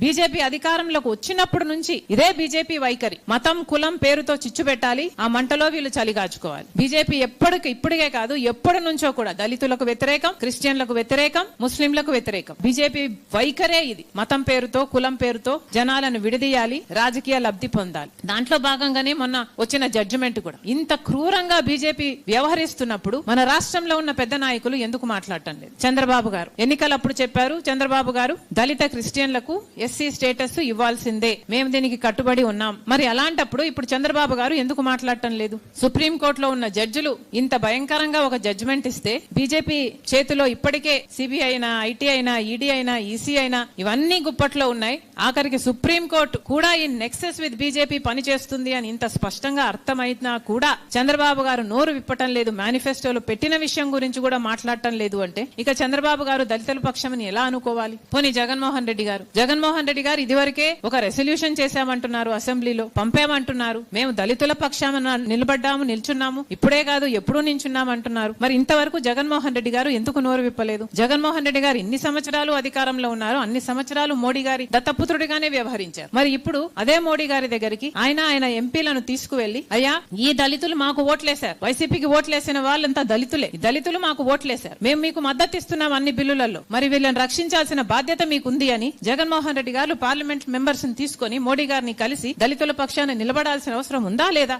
BJP అధికారంలోకి వచ్చినప్పుడు నుంచి ఇదే బీజేపీ వైఖరి. మతం కులం పేరుతో చిచ్చు పెట్టాలి, ఆ మంటలో వీళ్ళు చలిగాచుకోవాలి. బీజేపీ ఇప్పటికే కాదు ఎప్పటి నుంచో కూడా దళితులకు వ్యతిరేకం, క్రిస్టియన్లకు వ్యతిరేకం, ముస్లింలకు వ్యతిరేకం. బీజేపీ వైఖరే ఇది. మతం పేరుతో కులం పేరుతో జనాలను విడదీయాలి, రాజకీయ లబ్ధి పొందాలి. దాంట్లో భాగంగానే మొన్న వచ్చిన జడ్జిమెంట్ కూడా. ఇంత క్రూరంగా బీజేపీ వ్యవహరిస్తున్నప్పుడు మన రాష్ట్రంలో ఉన్న పెద్ద నాయకులు ఎందుకు మాట్లాడటం లేదు? చంద్రబాబు గారు ఎన్నికలప్పుడు చెప్పారు, చంద్రబాబు గారు దళిత క్రిస్టియన్లకు ఎస్సీ స్టేటస్ ఇవ్వాల్సిందే, మేము దీనికి కట్టుబడి ఉన్నాం. మరి అలాంటప్పుడు ఇప్పుడు చంద్రబాబు గారు ఎందుకు మాట్లాడటం లేదు? సుప్రీంకోర్టులో ఉన్న జడ్జిలు ఇంత భయంకరంగా ఒక జడ్జిమెంట్ ఇస్తే బీజేపీ చేతిలో ఇప్పటికే సిబిఐ అయినా, ఐటీ అయినా, ఈడీ అయినా, ఈసీ అయినా ఇవన్నీ గుప్పట్లో ఉన్నాయి. ఆఖరికి సుప్రీంకోర్టు కూడా ఈ నెక్సెస్ విత్ బీజేపీ పనిచేస్తుంది అని ఇంత స్పష్టంగా అర్థమైనా కూడా చంద్రబాబు గారు నోరు విప్పటం లేదు, మేనిఫెస్టోలో పెట్టిన విషయం గురించి కూడా మాట్లాడటం లేదు అంటే ఇక చంద్రబాబు గారు దళితుల పక్షమని ఎలా అనుకోవాలి? పోనీ జగన్మోహన్ రెడ్డి గారు ఇదివరకే ఒక రెసల్యూషన్ చేశామంటున్నారు, అసెంబ్లీలో పంపామంటున్నారు, మేము దళితుల పక్షాన నిలబడ్డాము, నిల్చున్నాము, ఇప్పుడే కాదు ఎప్పుడూ నిల్చున్నాము అంటున్నారు. మరి ఇంతవరకు జగన్మోహన్ రెడ్డి గారు ఎందుకు నోరు విప్పలేదు? జగన్మోహన్ రెడ్డి గారు ఇన్ని సంవత్సరాలు అధికారంలో ఉన్నారు, అన్ని సంవత్సరాలు మోడీ గారి దత్తపుత్రుడిగానే వ్యవహరించారు. మరి ఇప్పుడు అదే మోడీ గారి దగ్గరికి ఆయన ఎంపీలను తీసుకువెళ్లి, అయ్యా ఈ దళితులు మాకు ఓట్లేశారు, వైసీపీకి ఓట్లేసిన వాళ్ళంతా దళితులే, దళితులు మాకు ఓట్లేశారు, మేము మీకు మద్దతు ఇస్తున్నాం అన్ని బిల్లులలో, మరి వీళ్ళని రక్షించాల్సిన బాధ్యత మీకుంది అని జగన్మోహన్ రెడ్డి గారు పార్లమెంట్ మెంబర్స్ ని తీసుకుని మోడీ గారిని కలిసి దళితుల పక్షాన నిలబడాల్సిన అవసరం ఉందా లేదా?